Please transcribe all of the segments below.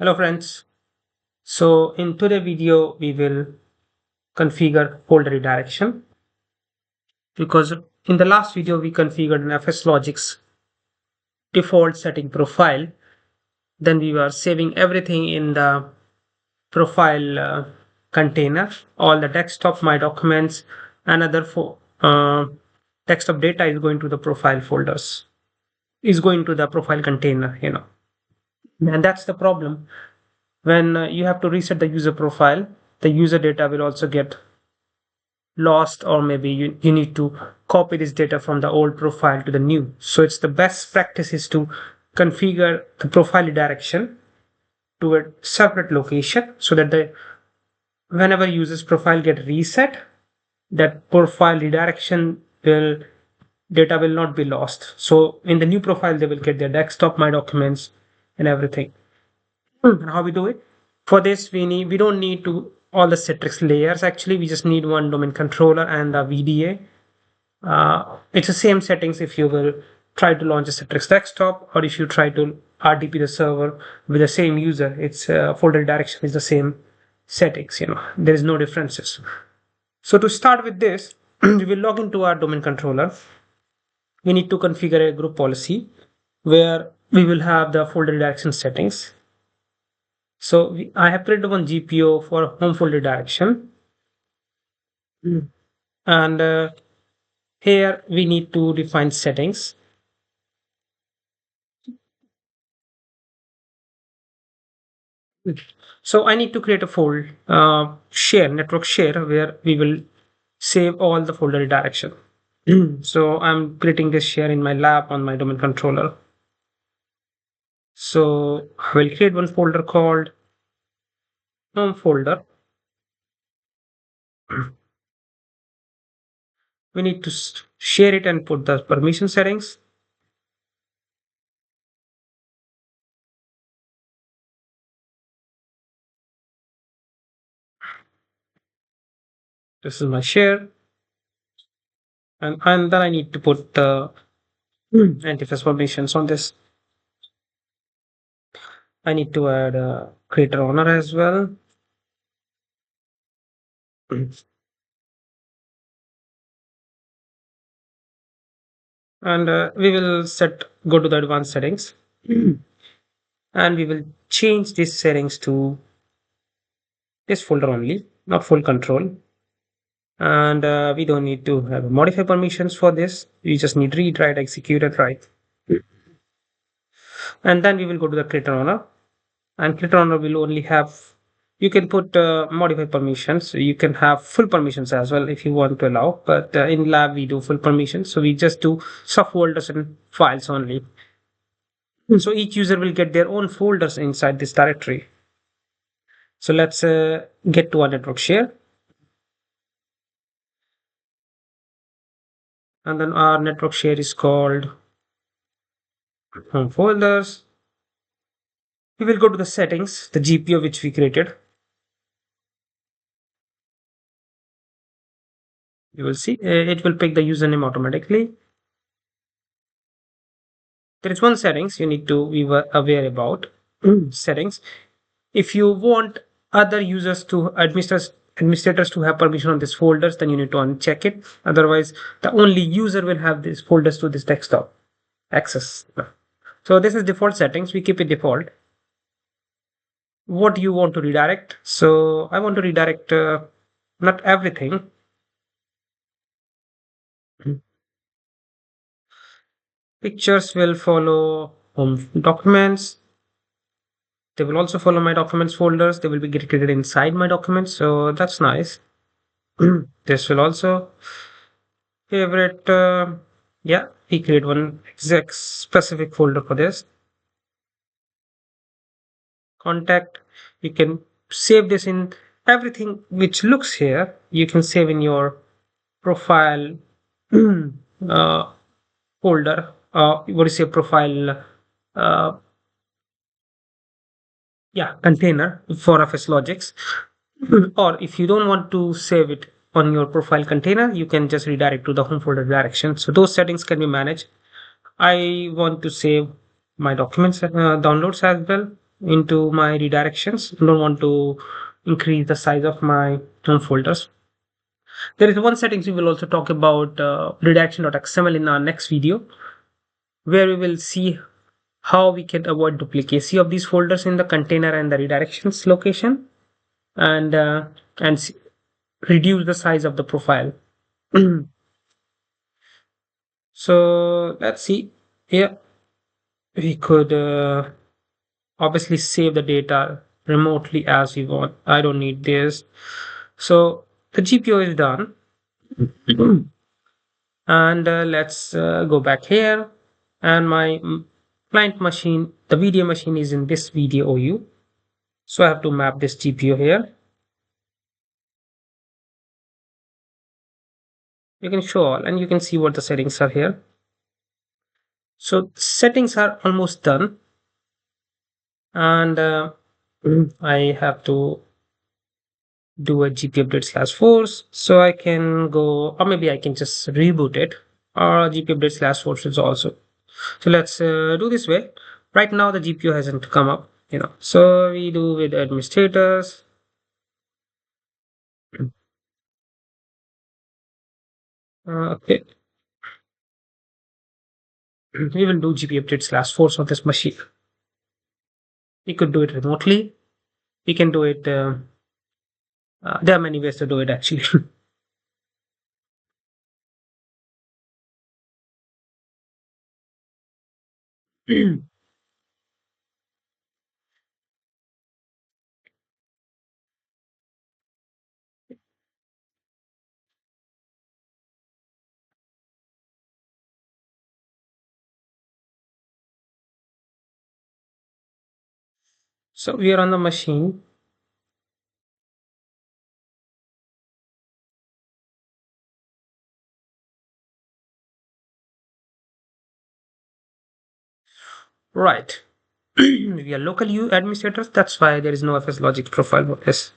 Hello friends. So in today's video we will configure folder redirection because in the last video we configured an FSLOGIX default setting profile. Then we were saving everything in the profile container, all the desktop, my documents, and other desktop data is going to the profile folders, is going to the profile container. And that's the problem. When you have to reset the user profile, the user data will also get lost, or maybe you need to copy this data from the old profile to the new. So it's the best practice is to configure the profile redirection to a separate location so that whenever user's profile get reset, that profile redirection data will not be lost. So in the new profile they will get their desktop, my documents, and everything. And how we do it? For this, we don't need to all the Citrix layers. Actually, we just need one domain controller and a VDA. It's the same settings if you will try to launch a Citrix desktop, or if you try to RDP the server with the same user. It's folder redirection is the same settings. There is no differences. So to start with this, we will log into our domain controller. We need to configure a group policy where we will have the folder redirection settings. So I have created one GPO for home folder redirection. And here we need to define settings. So I need to create a folder network share, where we will save all the folder redirection. So I'm creating this share in my lab on my domain controller. So I will create one folder called home folder. We need to share it and put the permission settings. This is my share. And then I need to put the antitrust permissions on this. I need to add a creator owner as well. And we will go to the advanced settings and we will change these settings to this folder only, not full control. And we don't need to have modify permissions for this. We just need read, write, execute, and write. And then we will go to the creator owner, and creator owner will only have, you can put modify permissions. You can have full permissions as well if you want to allow, but in lab we do full permissions, so we just do subfolders and files only. So each user will get their own folders inside this directory. So let's get to our network share, and then our network share is called home folders. We will go to the settings, the GPO which we created. You will see it will pick the username automatically. There is one settings you need to be aware about. Settings. If you want other users to administrators to have permission on these folders, then you need to uncheck it. Otherwise, the only user will have these folders to this desktop access. So this is default settings. We keep it default. What do you want to redirect? So I want to redirect not everything. Pictures will follow home documents. They will also follow my documents folders. They will be created inside my documents. So that's nice. This will also favorite. Yeah, we create one exact specific folder for this. Contact. You can save this in everything which looks here. You can save in your profile folder. What is your profile? Container for FSLOGIX. Or if you don't want to save it on your profile container, you can just redirect to the home folder direction. So those settings can be managed. I want to save my documents downloads as well. into my redirections. I don't want to increase the size of my home folders. There is one settings we will also talk about redirection.xml in our next video, where we will see how we can avoid duplicacy of these folders in the container and the redirections location, and reduce the size of the profile. So let's see. Here we could obviously save the data remotely as we want. I don't need this. So the GPO is done. And let's go back here, and my client machine, the video machine, is in this video OU. So I have to map this GPU here. You can show all, and you can see what the settings are here. So settings are almost done, and I have to do a GPU update slash force, so I can go, or maybe I can just reboot it, or GPU update slash force is also. So let's do this way. Right now the GPU hasn't come up, so we do with administrators. Okay, we will do GPU update slash force on this machine. We could do it remotely. We can do it. There are many ways to do it actually. So we are on the machine. Right. We are local U administrators. That's why there is no FSLOGIX profile for this.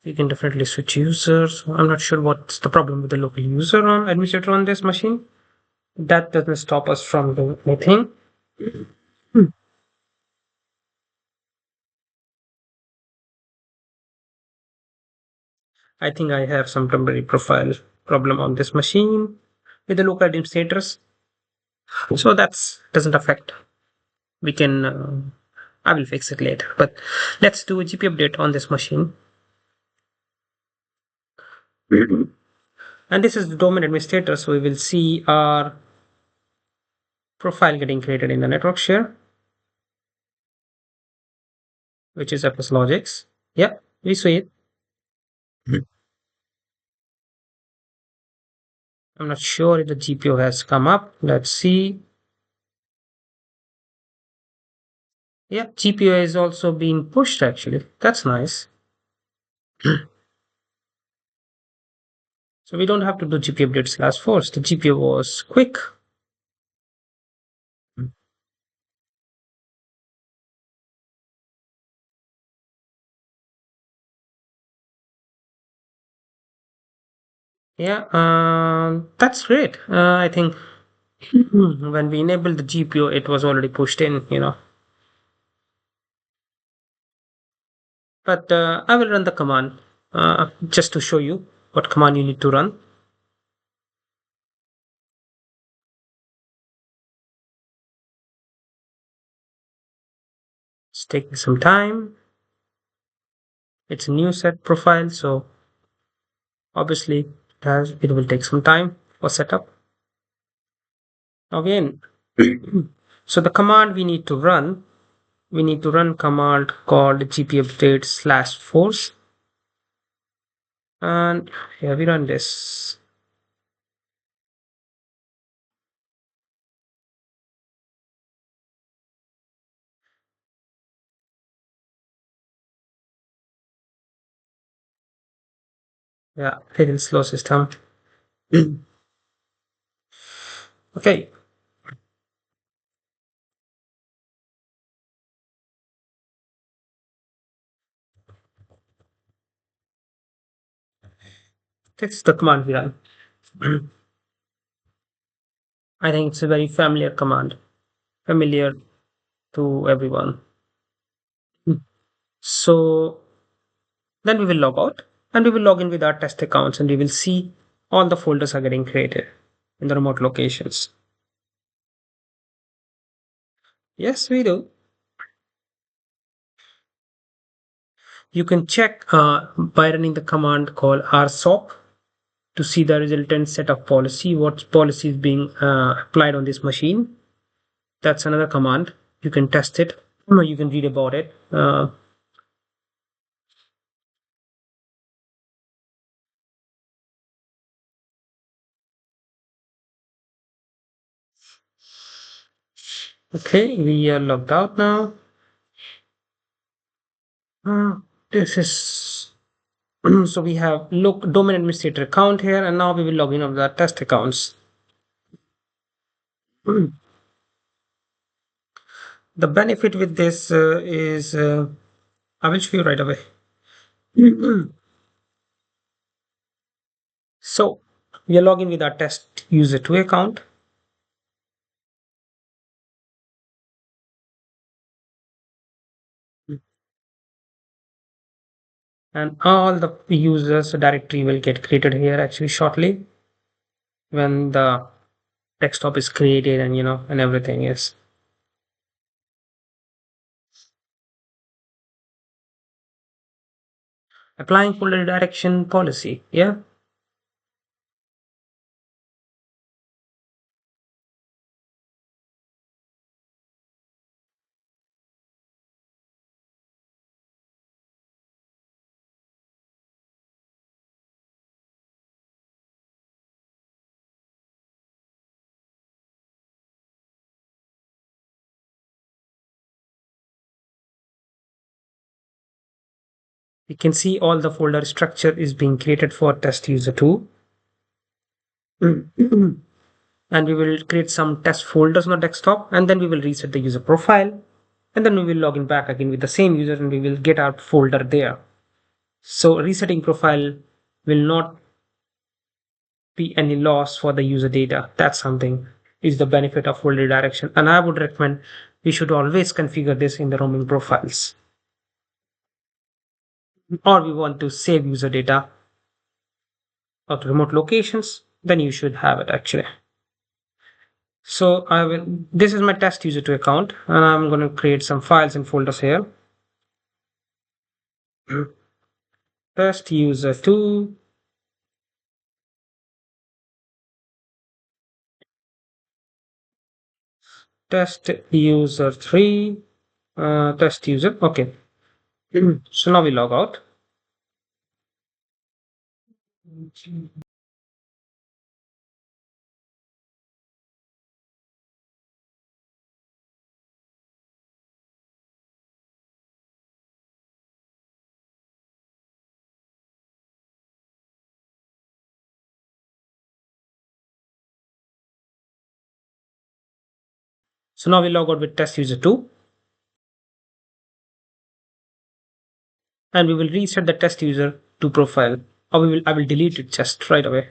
We can definitely switch users. I'm not sure what's the problem with the local user on administrator on this machine. That doesn't stop us from doing anything. Hmm. I think I have some temporary profile problem on this machine with the local administrators. So that's doesn't affect. We can. I will fix it later. But let's do a GP update on this machine. And this is the domain administrator. So we will see our profile getting created in the network share, which is FSLOGIX. Yeah, we see it. I'm not sure if the GPO has come up. Let's see. Yeah, GPO is also being pushed actually. That's nice. So we don't have to do GPU update slash force. The GPU was quick. Yeah, that's great. I think when we enabled the GPU, it was already pushed in. But I will run the command just to show you what command you need to run. It's taking some time. It's a new set profile, so obviously it will take some time for setup. Again, so the command we need to run command called gp update slash force, and here we run this. Yeah, very slow system. Okay, that's the command we run. I think it's a very familiar command, familiar to everyone. So then we will log out and we will log in with our test accounts and we will see all the folders are getting created in the remote locations. Yes, we do. You can check by running the command called rsop to see the resultant set of policy, what policy is being applied on this machine. That's another command. You can test it. You can read about it. Okay, we are logged out now. This is so we have look domain administrator account here, and now we will log in of the test accounts. The benefit with this is I will show you right away. So we are logging with our test user 2 account. And all the users directory will get created here actually shortly when the desktop is created and and everything is applying folder redirection policy. Yeah, we can see all the folder structure is being created for test user 2. And we will create some test folders on the desktop and then we will reset the user profile and then we will log in back again with the same user and we will get our folder there. So resetting profile will not be any loss for the user data. That's something is the benefit of folder redirection. And I would recommend we should always configure this in the roaming profiles. Or we want to save user data of remote locations, then you should have it actually. So I will this is my test user 2 account and I'm going to create some files and folders here. Test user 2, test user 3, test user. Okay. So now we log out. So now we log out with test user 2 and we will reset the test user 2 profile or I will delete it just right away.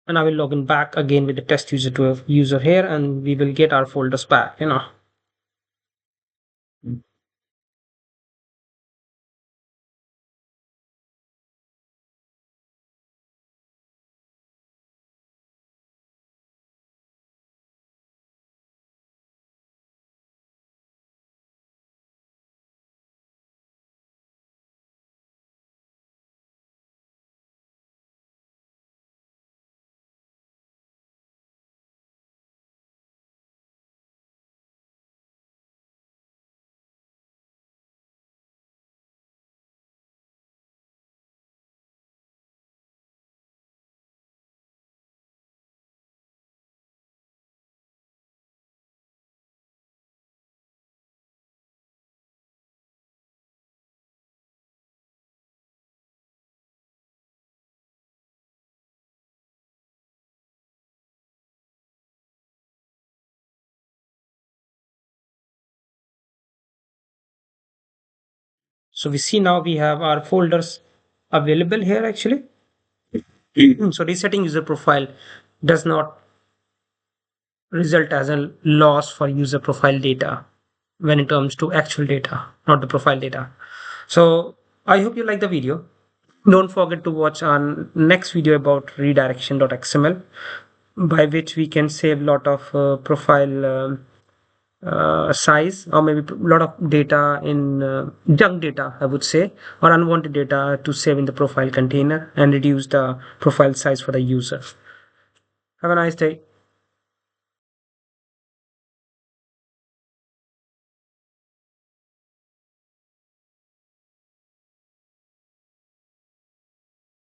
And I will log in back again with the test user 2 user here and we will get our folders back. So we see now we have our folders available here actually. So resetting user profile does not result as a loss for user profile data when it comes to actual data, not the profile data. So I hope you like the video. Don't forget to watch our next video about redirection.xml, by which we can save a lot of profile size, or maybe a lot of data in junk data, I would say, or unwanted data to save in the profile container and reduce the profile size for the user. Have a nice day.